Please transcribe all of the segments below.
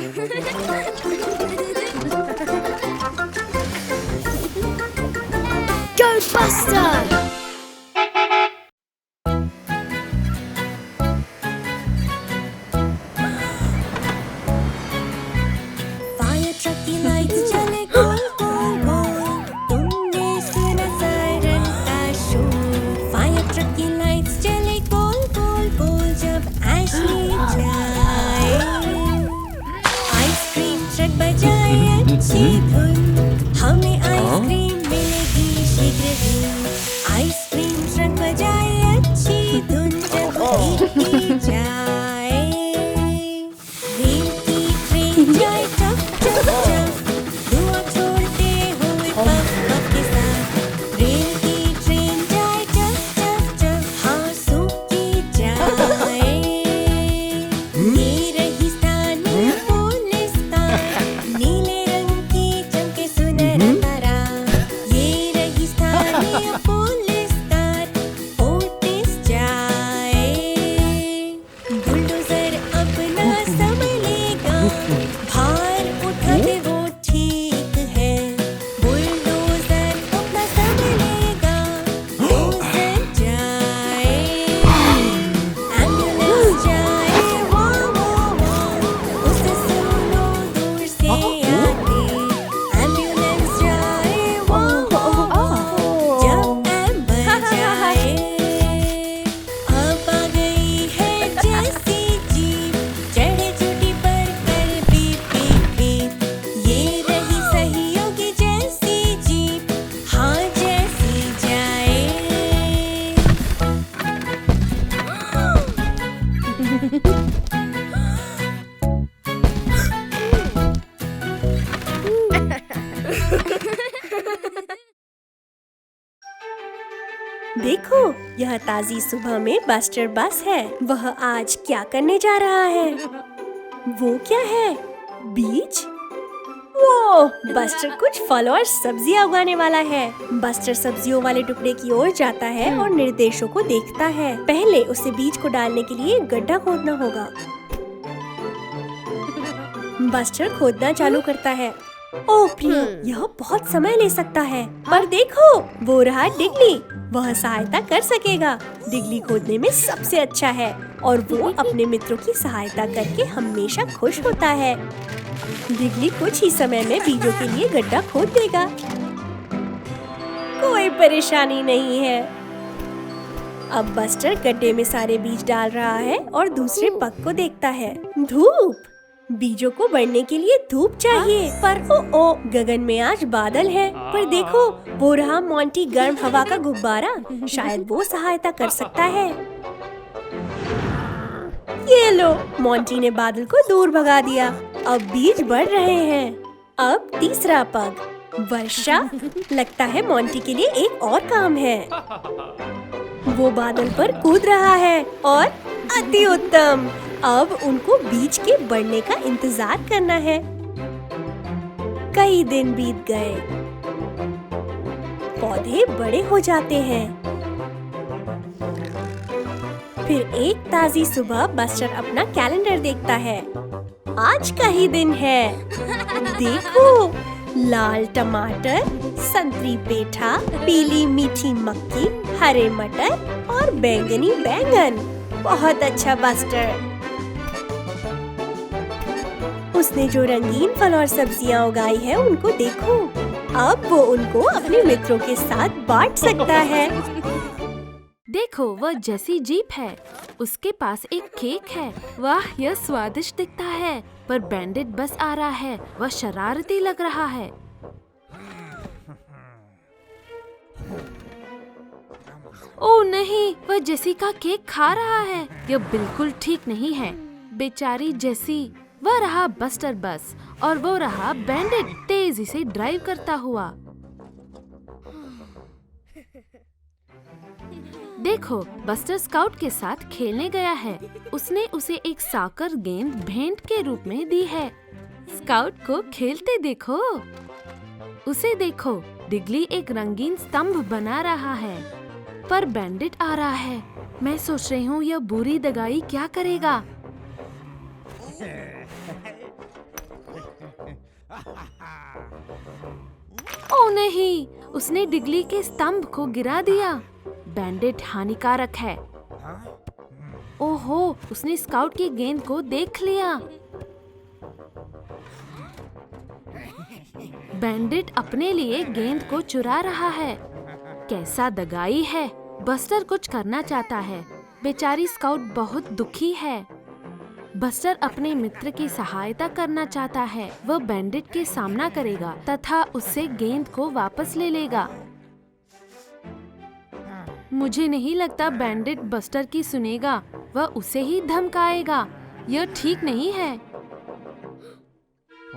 Go Buster! Fire truck की lights जले गोल गोल गोल, तुमने सुना सायरन का शोर। Fire truck की lights जले गोल गोल गोल, जब एशली जाए। आइसक्रीम ट्रक बजाए अच्छी धुन, हमें आइसक्रीम मिलेगी शीघ्र ही। आइसक्रीम ट्रक बजाए अच्छी धुन, जब पीटी जाए। रेल की ट्रेन जाए टप टप टप, धुआं छोड़ते हुए पफ पफ के साथ। रेल की ट्रेन जाए टप टप टप, हाँ सूखी जाए। ये रही स्थानीय पुलिस कार, नीले रंग की चमके सुनहरा तारा। ये रही स्थानीय पुलिस कार, ओटिस जाए। बुलडोजर अपना समय लेगा, भार उठाते वो ठीक है। बुलडोजर अपना समय लेगा, डोजर जाए। एम्बुलेंस जाए वाह वाह वाह, उसे सुनो दूर से आते। एम्बुलेंस जाए वाह वाह वाह, जब एम्बर जाए। अब आ गई है जैसी जीप, चढ़े चोटी पर कर बीप बीप बीप। ये रही सहयोगी जैसी जीप, हाँ जैसी जाए। देखो, यह ताजी सुबह में बस्टर बस है। वह आज क्या करने जा रहा है? वो क्या है? बीज? वो बस्टर कुछ फल और सब्जियां उगाने वाला है। बस्टर सब्जियों वाले टुकड़े की ओर जाता है और निर्देशों को देखता है। पहले उसे बीज को डालने के लिए गड्ढा खोदना होगा। बस्टर खोदना चालू करता है। ओह प्रियो, यह बहुत समय ले सकता है। पर देखो, वो रहा डिगली। वह सहायता कर सकेगा। डिगली खोदने में सबसे अच्छा है और वो अपने मित्रों की सहायता करके हमेशा खुश होता है। डिगली कुछ ही समय में बीजों के लिए गड्ढा खोद देगा। कोई परेशानी नहीं है। अब बस्टर गड्ढे में सारे बीज डाल रहा है और दूसरे पग को देखता है। धूप! बीजों को बढ़ने के लिए धूप चाहिए। पर ओ गगन में आज बादल है। पर देखो, वो रहा मोंटी गर्म हवा का गुब्बारा। शायद वो सहायता कर सकता है। ये लो, मोंटी ने बादल को दूर भगा दिया। अब बीज बढ़ रहे हैं। अब तीसरा पग, वर्षा। लगता है मोंटी के लिए एक और काम है। वो बादल पर कूद रहा है और अति उत्तम। अब उनको बीज के बढ़ने का इंतजार करना है। कई दिन बीत गए। पौधे बड़े हो जाते हैं। फिर एक ताजी सुबह बस्टर अपना कैलेंडर देखता है। आज का ही दिन है। देखो, लाल टमाटर, संतरी पेठा, पीली मीठी मक्की, हरे मटर और बैंगनी बैंगन। बहुत अच्छा बस्टर। उसने जो रंगीन फल और सब्जियां उगाई है उनको देखो। अब वो उनको अपने मित्रों के साथ बांट सकता है। देखो, वह जैसी जीप है। उसके पास एक केक है। वाह, यह स्वादिष्ट दिखता है। पर बैंडिट बस आ रहा है। वह शरारती लग रहा है। ओह नहीं, वह जेसी का केक खा रहा है। यह बिल्कुल ठीक नहीं है। बेचारी जेसी। वह रहा बस्टर बस और वो रहा बैंडिट तेजी से ड्राइव करता हुआ। देखो, बस्टर स्काउट के साथ खेलने गया है। उसने उसे एक साकर गेंद भेंट के रूप में दी है। स्काउट को खेलते देखो। उसे देखो, डिगली एक रंगीन स्तंभ बना रहा है। पर बैंडिट आ रहा है। मैं सोच रही हूँ यह बुरी दगाई क्या करेगा। नहीं, उसने डिगली के स्तंभ को गिरा दिया। बैंडिट हानिकारक है। ओहो, उसने स्काउट की गेंद को देख लिया। बैंडिट अपने लिए गेंद को चुरा रहा है। कैसा दगाई है। बस्टर कुछ करना चाहता है। बेचारी स्काउट बहुत दुखी है। बस्टर अपने मित्र की सहायता करना चाहता है। वह बैंडिट के सामना करेगा तथा उससे गेंद को वापस ले लेगा। मुझे नहीं लगता बैंडिट बस्टर की सुनेगा। वह उसे ही धमकाएगा। यह ठीक नहीं है।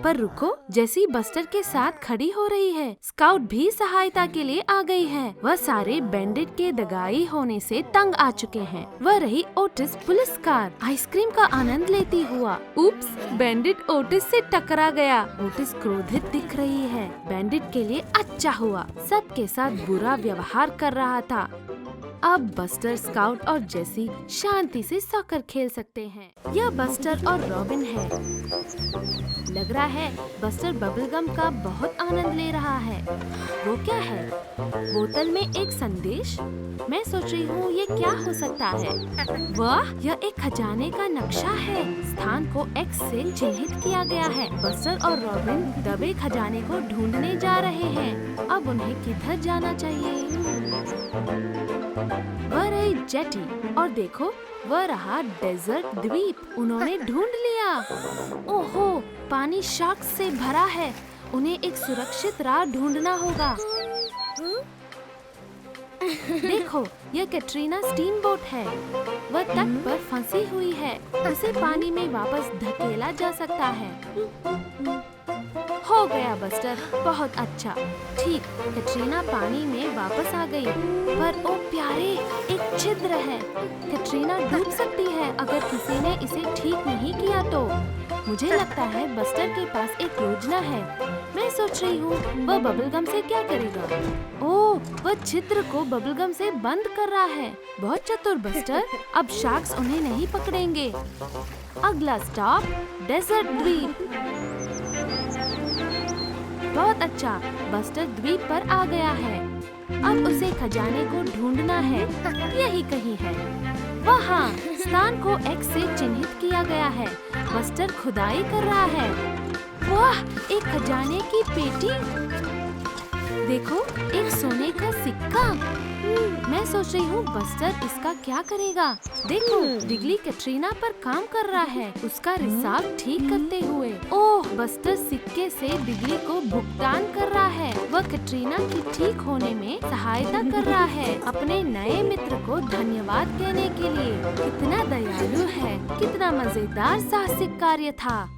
पर रुको, जैसी बस्टर के साथ खड़ी हो रही है, स्काउट भी सहायता के लिए आ गई है। वह सारे बैंडिट के दगाई होने से तंग आ चुके हैं। वह रही ओटिस पुलिस कार, आइसक्रीम का आनंद लेती हुआ। उप्स, बैंडिट ओटिस से टकरा गया। ओटिस क्रोधित दिख रही है। बैंडिट के लिए अच्छा हुआ, सबके साथ बुरा व्यवहार कर रहा था। अब बस्टर, स्काउट और जेसी शांति से सॉकर खेल सकते हैं। यह बस्टर और रॉबिन है। लग रहा है बस्टर बबलगम का बहुत आनंद ले रहा है। वो क्या है? बोतल में एक संदेश। मैं सोच रही हूँ ये क्या हो सकता है। वाह, यह एक खजाने का नक्शा है। स्थान को X से चिन्हित किया गया है। बस्टर और रॉबिन दबे खजाने को ढूंढने जा रहे हैं। अब उन्हें किधर जाना चाहिए? वह रही जेटी और देखो, वह रहा डेजर्ट द्वीप। उन्होंने ढूंढ लिया। ओहो, पानी शार्क्स से भरा है। उन्हें एक सुरक्षित राह ढूंढना होगा। देखो, यह कैटरीना स्टीम बोट है। वह तट पर फंसी हुई है। उसे पानी में वापस धकेला जा सकता है। हो गया बस्टर, बहुत अच्छा। ठीक, कैटरीना पानी में वापस आ गई। पर ओ प्यारे, एक छिद्र है। कैटरीना डूब सकती है अगर किसी ने इसे ठीक नहीं किया तो। मुझे लगता है बस्टर के पास एक योजना है। मैं सोच रही हूँ वह बबलगम से क्या करेगा। ओह, वह छिद्र को बबलगम से बंद कर रहा है। बहुत चतुर बस्टर। अब शार्क्स उन्हें नहीं पकड़ेंगे। अगला स्टॉप डेजर्ट द्वीप। बहुत अच्छा, बस्टर द्वीप पर आ गया है। अब उसे खजाने को ढूंढना है। यही कहीं है। वहाँ स्थान को X से चिन्हित किया गया है। बस्टर खुदाई कर रहा है। वाह, एक खजाने की पेटी। देखो, एक सोने का सिक्का। मैं सोच रही हूँ बस्टर इसका क्या करेगा। देखो, डिगली कैटरीना पर काम कर रहा है, उसका रिसाव ठीक करते हुए। ओह, बस्टर सिक्के से डिगली को भुगतान कर रहा है। वह कैटरीना की ठीक होने में सहायता कर रहा है, अपने नए मित्र को धन्यवाद कहने के लिए। कितना दयालु है, कितना मजेदार साहसिक कार्य था।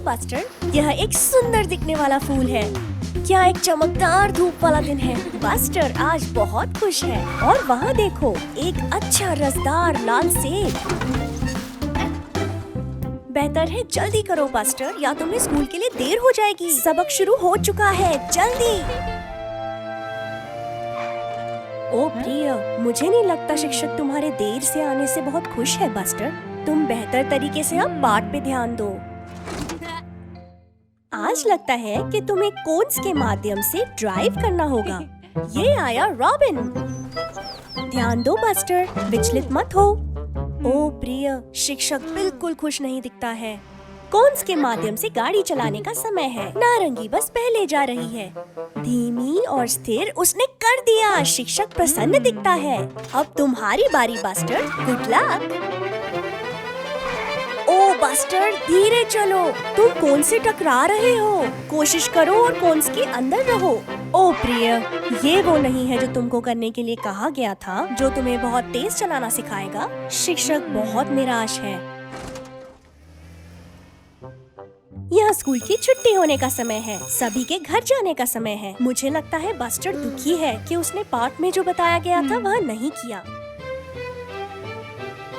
बस्टर, यह एक सुंदर दिखने वाला फूल है। क्या एक चमकदार धूप वाला दिन है। बस्टर आज बहुत खुश है। और वहाँ देखो, एक अच्छा रसदार लाल सेब। बेहतर है जल्दी करो बस्टर, या तुम्हें स्कूल के लिए देर हो जाएगी। सबक शुरू हो चुका है, जल्दी। ओ प्रिय, मुझे नहीं लगता शिक्षक तुम्हारे देर से आने से बहुत खुश है बस्टर। तुम बेहतर तरीके से अब पाठ पे ध्यान दो। आज लगता है कि तुम्हें कोन्स के माध्यम से ड्राइव करना होगा। ये आया रॉबिन। ध्यान दो बस्टर, विचलित मत हो। ओ प्रिय, शिक्षक बिल्कुल खुश नहीं दिखता है। कोन्स के माध्यम से गाड़ी चलाने का समय है। नारंगी बस पहले जा रही है, धीमी और स्थिर। उसने कर दिया। शिक्षक प्रसन्न दिखता है। अब तुम्हारी बारी बस्टर, गुड लक। ओ बस्टर, धीरे चलो, तुम कौन से टकरा रहे हो। कोशिश करो और कोन्स के अंदर रहो। ओ प्रिय, ये वो नहीं है जो तुमको करने के लिए कहा गया था, जो तुम्हें बहुत तेज चलाना सिखाएगा। शिक्षक बहुत निराश है। यह स्कूल की छुट्टी होने का समय है। सभी के घर जाने का समय है। मुझे लगता है बस्टर दुखी है कि उसने पाठ में जो बताया गया था वह नहीं किया।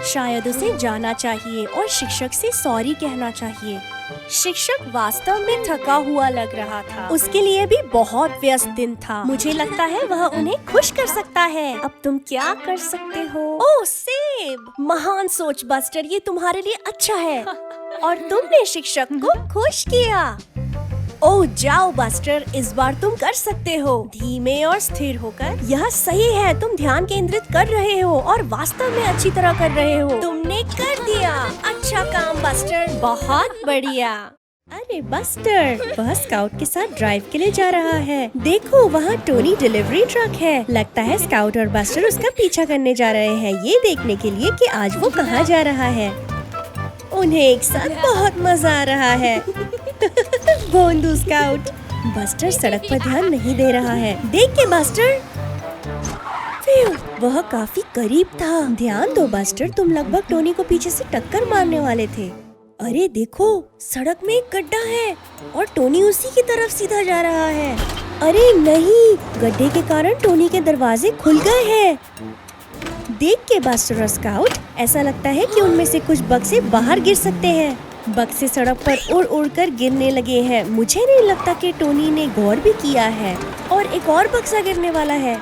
शायद उसे जाना चाहिए और शिक्षक से सॉरी कहना चाहिए। शिक्षक वास्तव में थका हुआ लग रहा था। उसके लिए भी बहुत व्यस्त दिन था। मुझे लगता है वह उन्हें खुश कर सकता है। अब तुम क्या कर सकते हो? ओह सेब, महान सोच बस्टर, ये तुम्हारे लिए अच्छा है। और तुमने शिक्षक को खुश किया। ओह जाओ बस्टर, इस बार तुम कर सकते हो। धीमे और स्थिर होकर। यह सही है, तुम ध्यान केंद्रित कर रहे हो और वास्तव में अच्छी तरह कर रहे हो। तुमने कर दिया। अच्छा काम बस्टर, बहुत बढ़िया। अरे बस्टर, वह स्काउट के साथ ड्राइव के लिए जा रहा है। देखो, वहाँ टोनी डिलीवरी ट्रक है। लगता है स्काउट और बस्टर उसका पीछा करने जा रहे हैं, ये देखने के लिए कि आज वो कहाँ जा रहा है। उन्हें एक साथ बहुत मजा आ रहा है। भोंदू स्काउट। बस्टर सड़क पर ध्यान नहीं दे रहा है। देख के बस्टर, वह काफी करीब था। ध्यान दो बस्टर, तुम लगभग टोनी को पीछे से टक्कर मारने वाले थे। अरे देखो, सड़क में एक गड्ढा है और टोनी उसी की तरफ सीधा जा रहा है। अरे नहीं, गड्ढे के कारण टोनी के दरवाजे खुल गए हैं। देख के बस्टर और स्काउट, ऐसा लगता है कि उनमें से कुछ बक्से बाहर गिर सकते हैं। बक्से सड़क पर उड़ उड़ कर गिरने लगे हैं। मुझे नहीं लगता कि टोनी ने गौर भी किया है। और एक और बक्सा गिरने वाला है।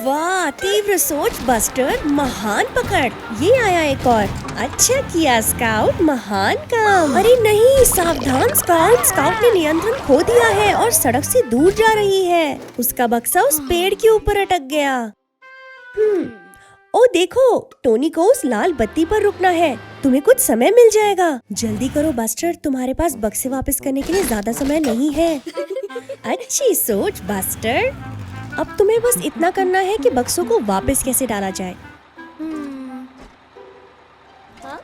वाह, तीव्र सोच बस्टर, महान पकड़। ये आया एक और। अच्छा किया स्काउट, महान काम। अरे नहीं, सावधान स्काउट। स्काउट ने नियंत्रण खो दिया है और सड़क से दूर जा रही है। उसका बक्सा उस पेड़ के ऊपर अटक गया। ओ देखो, टोनी को उस लाल बत्ती पर रुकना है। तुम्हें कुछ समय मिल जाएगा। जल्दी करो बस्टर, तुम्हारे पास बक्से वापस करने के लिए ज्यादा समय नहीं है। अच्छी सोच बस्टर। अब तुम्हें बस इतना करना है कि बक्सों को वापस कैसे डाला जाए।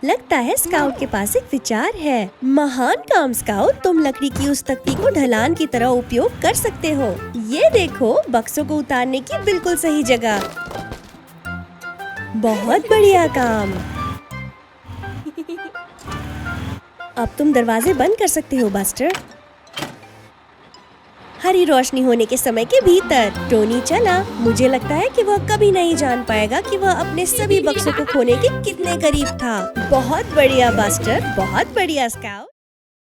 लगता है स्काउट के पास एक विचार है। महान काम स्काउट, तुम लकड़ी की उस तख्ती को ढलान की तरह उपयोग कर सकते हो। ये देखो, बक्सों को उतारने की बिल्कुल सही जगह। बहुत बढ़िया काम। अब तुम दरवाजे बंद कर सकते हो बस्टर। हरी रोशनी होने के समय के भीतर टोनी चला। मुझे लगता है कि वह कभी नहीं जान पाएगा कि वह अपने सभी बक्सों को खोने के कितने करीब था। बहुत बढ़िया बस्टर, बहुत बढ़िया स्काउट।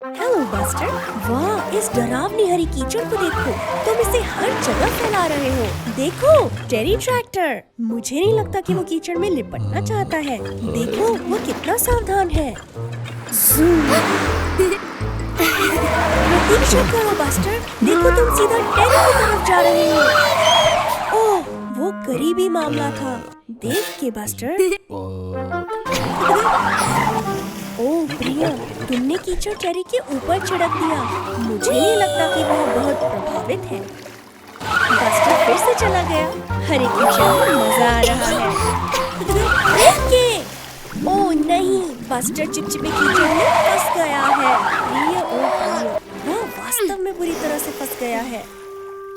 हेलो बस्टर, वाह, इस डरावनी हरी कीचड़ को देखो। तुम इसे हर जगह फैला रहे हो। देखो, टेरी ट्रैक्टर। मुझे नहीं लगता कि वो कीचड़ में लिपटना चाहता है। देखो, वो कितना सावधान है। प्रतीक्षा करो बस्टर, देखो तुम सीधा टेरी की तरफ जा रहे हो। ओह, वो करीबी मामला था। देख के बस्टर। ओह प्रिया, तुमने कीचड़ टेरी के ऊपर छिड़क दिया। मुझे नहीं लगता कि वह बहुत प्रभावित है। बस्टर फिर से चला गया। हरे कीचड़ में मजा आ रहा है। ओह नहीं, बस्टर चिपचिपे कीचड़ में फंस गया है। प्रिया, ओह प्रिया, वह वास्तव में बुरी तरह से फंस गया है।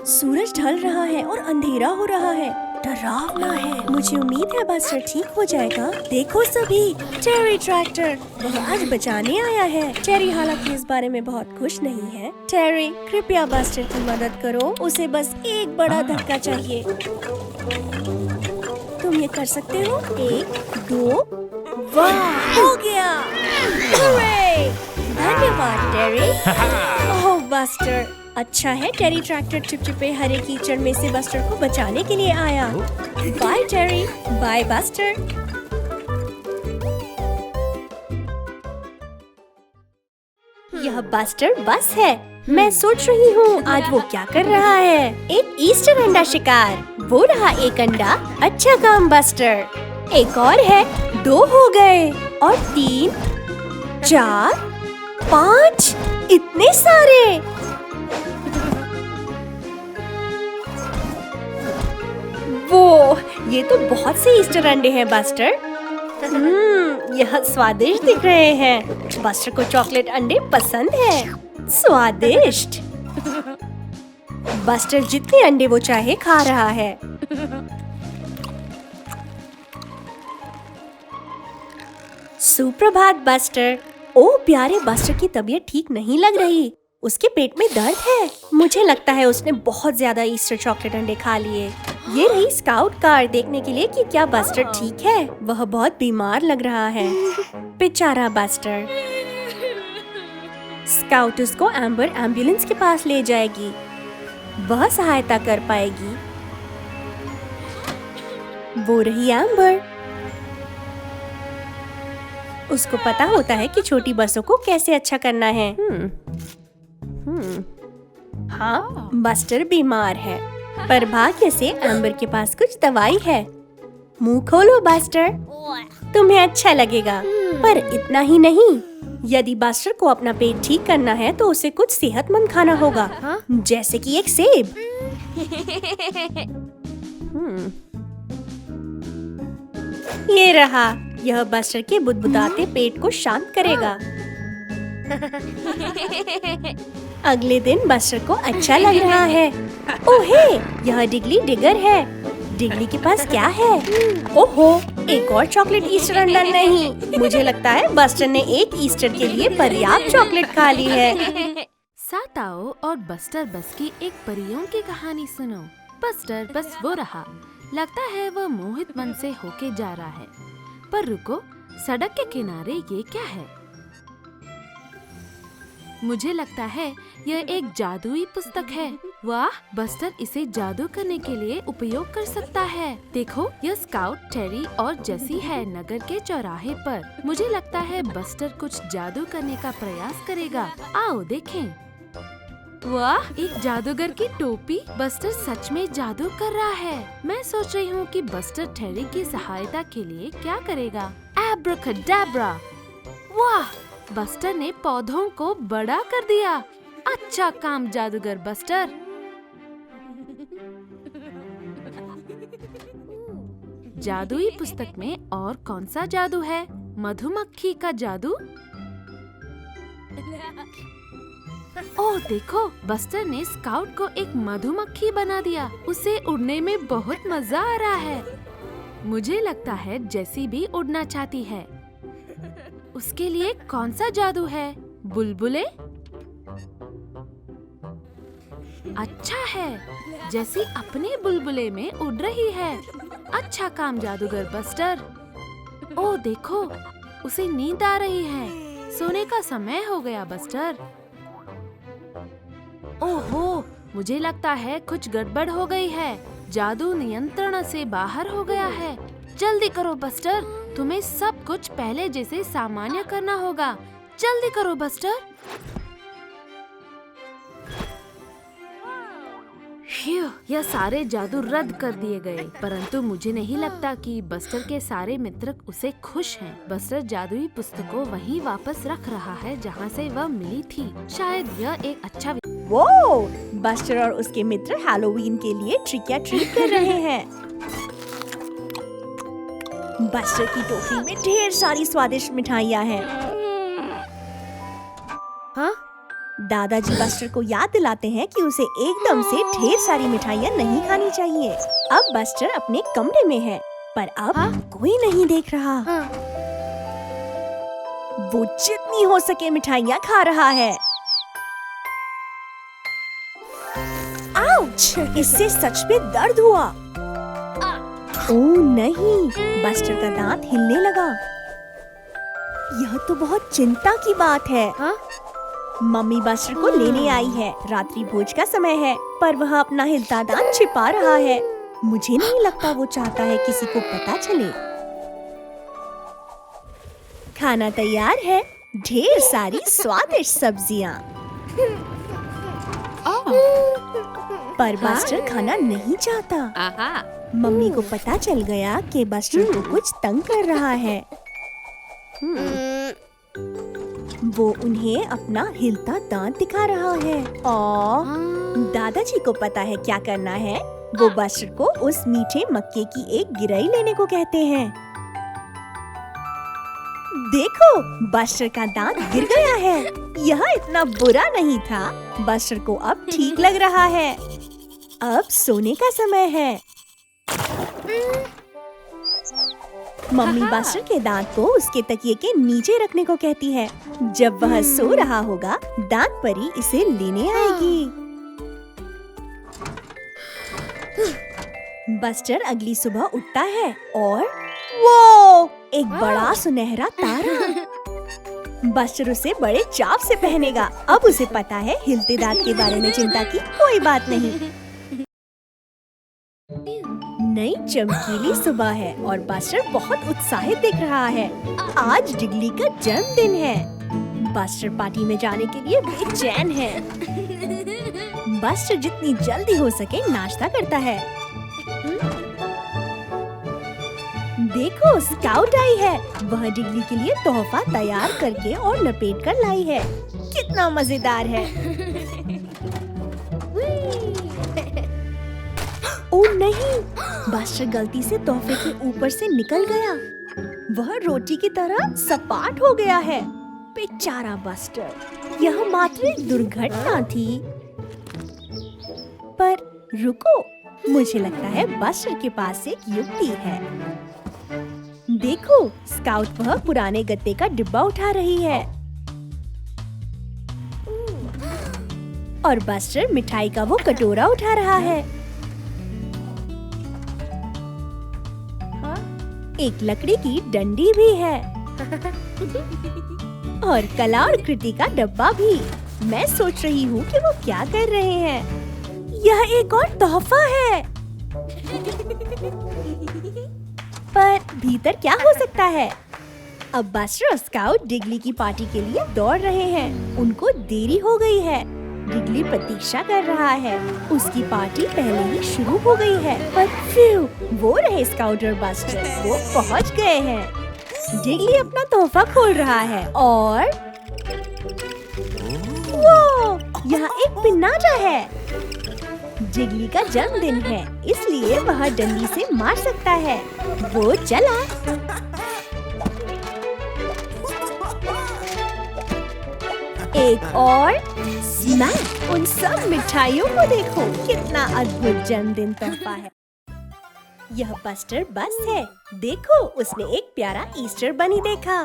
सूरज ढल रहा है और अंधेरा हो रहा है। डरावना है। मुझे उम्मीद है बस्टर ठीक हो जाएगा। देखो सभी, टेरी ट्रैक्टर, वह आज बचाने आया है। टेरी हालांकि इस बारे में बहुत खुश नहीं है। टेरी, कृपया बस्टर की मदद करो, उसे बस एक बड़ा धक्का चाहिए। तुम ये कर सकते हो। 1, 2, वाह, हो गया। Hooray! धन्यवाद टेरी। ओह बस्टर, अच्छा है टेरी ट्रैक्टर चिपचिपे हरे कीचड़ में से बस्टर को बचाने के लिए आया। बाय टेरी, बाय बस्टर। यह बस्टर बस है। मैं सोच रही हूँ आज वो क्या कर रहा है। एक ईस्टर अंडा शिकार। वो रहा एक अंडा। अच्छा काम बस्टर। एक और है। 2 हो गए और 3, 4, 5, इतने सारे। वो, ये तो बहुत से ईस्टर अंडे हैं बस्टर। यह स्वादिष्ट दिख रहे हैं। बस्टर को चॉकलेट अंडे पसंद है। स्वादिष्ट। बस्टर जितने अंडे वो चाहे खा रहा है। सुप्रभात बस्टर। ओ प्यारे बस्टर की तबीयत ठीक नहीं लग रही। उसके पेट में दर्द है। मुझे लगता है उसने बहुत ज्यादा ईस्टर चॉकलेट अंडे खा लिए। ये रही स्काउट कार देखने के लिए कि क्या बस्टर ठीक है। वह बहुत बीमार लग रहा है। बेचारा बस्टर। स्काउट उसको एम्बर एम्बुलेंस के पास ले जाएगी। वह सहायता कर पाएगी। वो रही एम्बर। उसको पता होता है कि छोटी बसों को कैसे अच्छा करना है। हाँ, बस्टर बीमार है, पर भाग्य से एम्बर के पास कुछ दवाई है। मुंह खोलो बस्टर, तुम्हें अच्छा लगेगा। पर इतना ही नहीं, यदि बस्टर को अपना पेट ठीक करना है तो उसे कुछ सेहतमंद खाना होगा। जैसे कि एक सेब। ये रहा। यह बस्टर के बुदबुदाते पेट को शांत करेगा। अगले दिन बस्टर को अच्छा लग रहा है। ओहे, यह डिगली डिगर है। डिगली के पास क्या है? ओहो, एक और चॉकलेट ईस्टर अंडा नहीं। मुझे लगता है बस्टर ने एक ईस्टर के लिए पर्याप्त चॉकलेट खा ली है। साथ आओ और बस्टर बस की एक परियों की कहानी सुनो। बस्टर बस वो रहा। लगता है वह मोहित मन से होके जा रहा है। पर रुको, सड़क के किनारे ये क्या है? मुझे लगता है यह एक जादुई पुस्तक है। वाह, बस्टर इसे जादू करने के लिए उपयोग कर सकता है। देखो, यह स्काउट, टेरी और जेसी है नगर के चौराहे पर। मुझे लगता है बस्टर कुछ जादू करने का प्रयास करेगा। आओ देखें। वाह, एक जादूगर की टोपी। बस्टर सच में जादू कर रहा है। मैं सोच रही हूँ कि बस्टर टेरी की सहायता के लिए क्या करेगा। एब्राकैडाब्रा। वाह, बस्टर ने पौधों को बड़ा कर दिया। अच्छा काम जादूगर बस्टर। जादुई पुस्तक में और कौन सा जादू है? मधुमक्खी का जादू। ओह देखो, बस्टर ने स्काउट को एक मधुमक्खी बना दिया। उसे उड़ने में बहुत मजा आ रहा है। मुझे लगता है जेसी भी उड़ना चाहती है। उसके लिए कौन सा जादू है? बुलबुले? अच्छा है, जेसी अपने बुलबुले में उड़ रही है। अच्छा काम जादूगर बस्टर। ओह देखो, उसे नींद आ रही है। सोने का समय हो गया बस्टर। ओहो, मुझे लगता है कुछ गड़बड़ हो गई है। जादू नियंत्रण से बाहर हो गया है। जल्दी करो बस्टर, तुम्हें सब कुछ पहले जैसे सामान्य करना होगा। जल्दी करो बस्टर। यह सारे जादू रद्द कर दिए गए, परंतु मुझे नहीं लगता कि बस्टर के सारे मित्र उसे खुश हैं। बस्टर जादुई पुस्तक को वहीं वापस रख रहा है जहां से वह मिली थी। शायद यह एक अच्छा। वो, बस्टर और उसके मित्र हैलोवीन के लिए ट्रिक या ट्रीट कर रहे हैं। बस्टर की टोकरी में ढेर सारी स्वादिष्ट मिठाइयाँ हैं। हाँ? दादाजी बस्टर को याद दिलाते हैं कि उसे एकदम से ढेर सारी मिठाइयाँ नहीं खानी चाहिए। अब बस्टर अपने कमरे में है, पर अब कोई नहीं देख रहा। वो जितनी हो सके मिठाइयाँ खा रहा है। आउच! इससे सच में दर्द हुआ। ओह नहीं, बस्टर का दांत हिलने लगा। यह तो बहुत चिंता की बात है। मम्मी बस्टर को लेने आई है। रात्रि भोज का समय है, पर वह अपना हिलता दांत छिपा रहा है। मुझे नहीं लगता वो चाहता है किसी को पता चले। खाना तैयार है, ढेर सारी स्वादिष्ट सब्जियाँ। पर बस्टर खाना नहीं चाहता। मम्मी को पता चल गया कि बस्टर को कुछ तंग कर रहा है। वो उन्हें अपना हिलता दांत दिखा रहा है। दादाजी को पता है क्या करना है। वो बस्टर को उस मीठे मक्के की एक गिरई लेने को कहते हैं। देखो, बस्टर का दांत गिर गया है। यह इतना बुरा नहीं था। बस्टर को अब ठीक लग रहा है। अब सोने का समय है। मम्मी बस्टर के दांत को उसके तकिए के नीचे रखने को कहती है। जब वह सो रहा होगा, दांत परी इसे लेने आएगी। बस्टर अगली सुबह उठता है और वो एक बड़ा सुनहरा तारा। बस्टर उसे बड़े चाव से पहनेगा। अब उसे पता है हिलते दांत के बारे में चिंता की कोई बात नहीं। नई चमकीली सुबह है और बस्टर बहुत उत्साहित दिख रहा है। आज डिगली का जन्मदिन है। बस्टर पार्टी में जाने के लिए बेचैन है। बस्टर जितनी जल्दी हो सके नाश्ता करता है। देखो, स्काउट आई है। वह डिगली के लिए तोहफा तैयार करके और लपेट कर लाई है। कितना मजेदार है। ओह नहीं, बस्टर गलती से तोहफे के ऊपर से निकल गया। वह रोटी की तरह सपाट हो गया है। बेचारा बस्टर। यह मात्र एक दुर्घटना थी। पर रुको, मुझे लगता है बस्टर के पास एक युक्ति है। देखो, स्काउट वह पुराने गत्ते का डिब्बा उठा रही है और बस्टर मिठाई का वो कटोरा उठा रहा है। एक लकड़ी की डंडी भी है और कला और कृति का डब्बा भी। मैं सोच रही हूँ कि वो क्या कर रहे हैं। यह एक और तोहफा है। पर भीतर क्या हो सकता है? अब बस्टर और स्काउट डिगली की पार्टी के लिए दौड़ रहे हैं। उनको देरी हो गई है। डिगली प्रतीक्षा कर रहा है। उसकी पार्टी पहले ही शुरू हो गई है। पर फिर वो रहे स्काउट और बस्टर। वो पहुंच गए हैं। डिगली अपना तोहफा खोल रहा है और वो यहाँ एक पिन्नाटा है। डिगली का जन्मदिन है, इसलिए वह डंडी से मार सकता है। वो चला। एक और स्मैक। उन सब मिठाइयों को देखो, कितना अद्भुत जन्मदिन तोहफा है। यह बस्टर बस है। देखो, उसने एक प्यारा ईस्टर बनी देखा।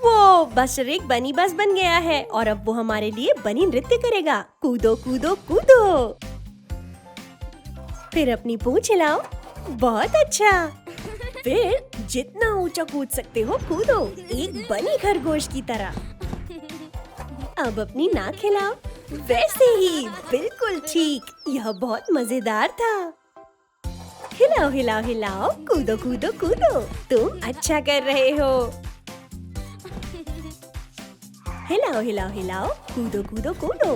वो बस्टर एक बनी बस बन गया है और अब वो हमारे लिए बनी नृत्य करेगा। कूदो कूदो कूदो। फिर अपनी पूंछ हिलाओ। बहुत अच्छा। फिर जितना ऊंचा कूद सकते हो कूदो, एक बनी खरगोश की तरह। अब अपनी नाक हिलाओ। वैसे ही, बिल्कुल ठीक। यह बहुत मजेदार था। हिलाओ हिलाओ हिलाओ, कूदो कूदो कूदो। तुम अच्छा कर रहे हो। हिलाओ हिलाओ हिलाओ, कूदो कूदो कूदो।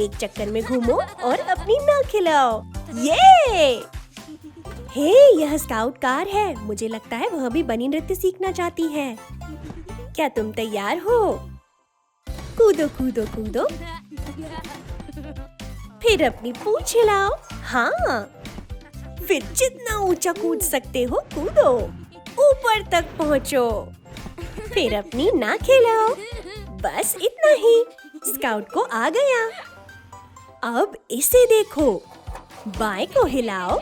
एक चक्कर में घूमो और अपनी नाक हिलाओ। ये! हे, यह स्काउट कार है। मुझे लगता है वह भी बनी नृत्य सीखना चाहती है। क्या तुम तैयार हो? कूदो कूदो कूदो। फिर अपनी पूंछ हिलाओ। हाँ, फिर जितना ऊंचा कूद सकते हो कूदो, ऊपर तक पहुँचो। फिर अपनी नाक हिलाओ। बस इतना ही। स्काउट को आ गया। अब इसे देखो, बाएं को हिलाओ,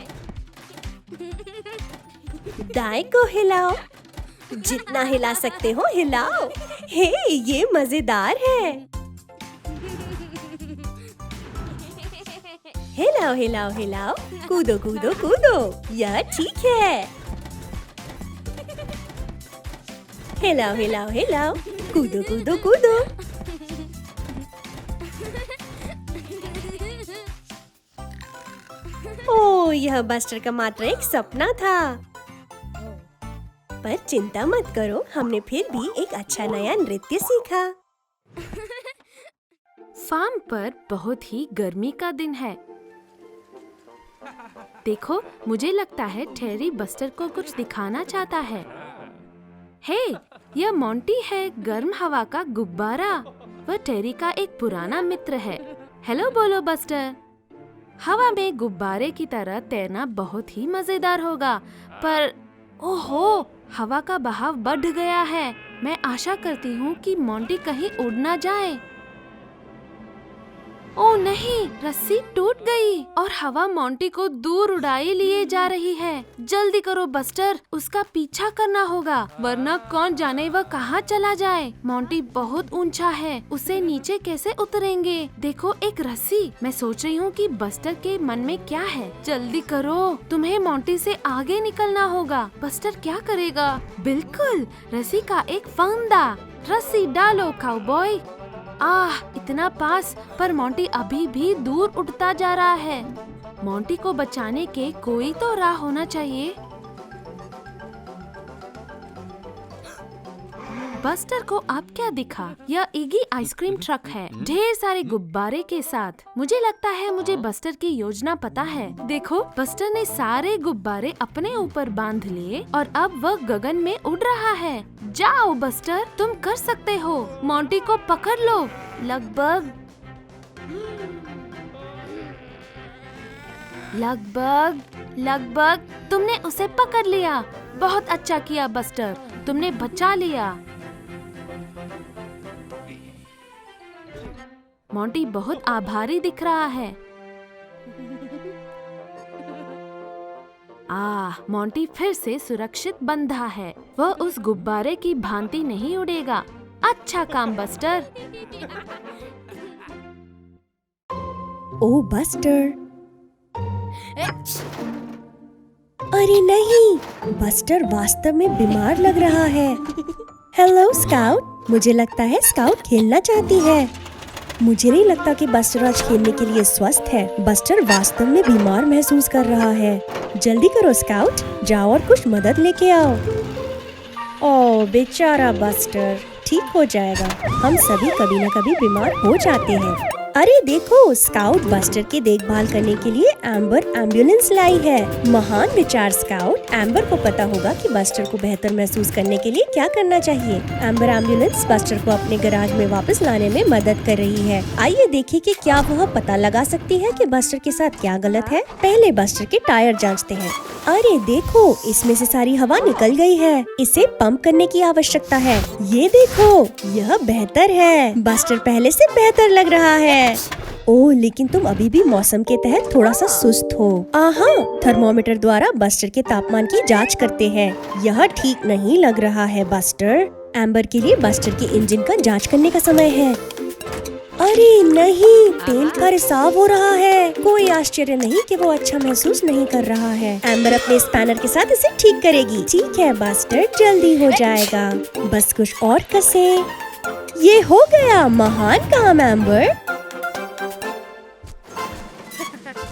दाएं को हिलाओ, जितना हिला सकते हो हिलाओ। हे, ये मजेदार है। हिलाओ हिलाओ हिलाओ, कूदो कूदो कूदो, यह ठीक है। हिलाओ हिलाओ हिलाओ, कूदो कूदो कूदो। ओह, यह बस्टर का मात्र एक सपना था। पर चिंता मत करो, हमने फिर भी एक अच्छा नया नृत्य सीखा। फार्म पर बहुत ही गर्मी का दिन है। देखो, मुझे लगता है टेरी बस्टर को कुछ दिखाना चाहता है। हे, यह मोंटी है, गर्म हवा का गुब्बारा। वह टेरी का एक पुराना मित्र है। हेलो बोलो बस्टर। हवा में गुब्बारे की तरह तैरना बहुत ही मजेदार होगा, पर ओहो, हवा का बहाव बढ़ गया है। मैं आशा करती हूँ कि मोंटी कहीं उड़ ना जाए। ओह नहीं, रस्सी टूट गई और हवा मोंटी को दूर उड़ाए लिए जा रही है। जल्दी करो बस्टर, उसका पीछा करना होगा, वरना कौन जाने वह कहाँ चला जाए। मोंटी बहुत ऊंचा है, उसे नीचे कैसे उतरेंगे। देखो, एक रस्सी। मैं सोच रही हूँ कि बस्टर के मन में क्या है। जल्दी करो, तुम्हें मोंटी से आगे निकलना होगा। बस्टर क्या करेगा? बिल्कुल, रस्सी का एक फंदा। रस्सी डालो काउबॉय। आह, इतना पास, पर मोंटी अभी भी दूर उड़ता जा रहा है। मोंटी को बचाने के कोई तो राह होना चाहिए। बस्टर को अब क्या दिखा? यह इगी आइसक्रीम ट्रक है, ढेर सारे गुब्बारे के साथ। मुझे लगता है मुझे बस्टर की योजना पता है। देखो, बस्टर ने सारे गुब्बारे अपने ऊपर बांध लिए और अब वह गगन में उड़ रहा है। जाओ बस्टर, तुम कर सकते हो। मोंटी को पकड़ लो। लगभग तुमने उसे पकड़ लिया। बहुत अच्छा किया बस्टर, तुमने बचा लिया। मोंटी बहुत आभारी दिख रहा है। मोंटी फिर से सुरक्षित बंधा है। वह उस गुब्बारे की भांति नहीं उड़ेगा। अच्छा काम बस्टर। ओ बस्टर। अरे नहीं, बस्टर वास्तव में बीमार लग रहा है। हेलो स्काउट, मुझे लगता है स्काउट खेलना चाहती है। मुझे नहीं लगता कि बस्टर आज खेलने के लिए स्वस्थ है। बस्टर वास्तव में बीमार महसूस कर रहा है। जल्दी करो स्काउट, जाओ और कुछ मदद लेके आओ। ओह बेचारा बस्टर, ठीक हो जाएगा। हम सभी कभी न कभी बीमार हो जाते हैं। अरे देखो, स्काउट बस्टर की देखभाल करने के लिए एम्बर एम्बुलेंस लाई है। महान विचार स्काउट। एम्बर को पता होगा कि बस्टर को बेहतर महसूस करने के लिए क्या करना चाहिए। एम्बर एम्बुलेंस बस्टर को अपने गैराज में वापस लाने में मदद कर रही है। आइए देखें कि क्या वह पता लगा सकती है कि बस्टर के साथ क्या गलत है। पहले बस्टर के टायर जांचते हैं। अरे देखो, इसमें से सारी हवा निकल गई है। इसे पंप करने की आवश्यकता है। ये देखो, यह बेहतर है। बस्टर पहले से बेहतर लग रहा है। ओह, लेकिन तुम अभी भी मौसम के तहत थोड़ा सा सुस्त हो। थर्मोमीटर द्वारा बस्टर के तापमान की जांच करते हैं। यह ठीक नहीं लग रहा है बस्टर। एम्बर के लिए बस्टर के इंजन का जांच करने का समय है। अरे नहीं, तेल का रिसाव हो रहा है। कोई आश्चर्य नहीं कि वो अच्छा महसूस नहीं कर रहा है। एम्बर अपने स्पैनर के साथ इसे ठीक करेगी। ठीक है बस्टर, जल्दी हो जाएगा। बस कुछ और कसे। ये हो गया। महान काम एम्बर।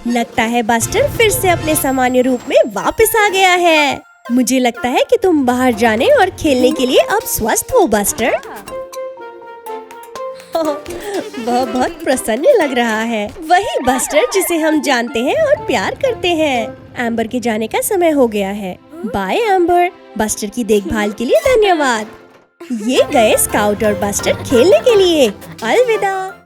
लगता है बस्टर फिर से अपने सामान्य रूप में वापस आ गया है। मुझे लगता है कि तुम बाहर जाने और खेलने के लिए अब स्वस्थ हो बस्टर। वह बहुत प्रसन्न लग रहा है। वही बस्टर जिसे हम जानते हैं और प्यार करते हैं। एम्बर के जाने का समय हो गया है। बाय एम्बर, बस्टर की देखभाल के लिए धन्यवाद। ये गए स्काउट और बस्टर खेलने के लिए। अलविदा।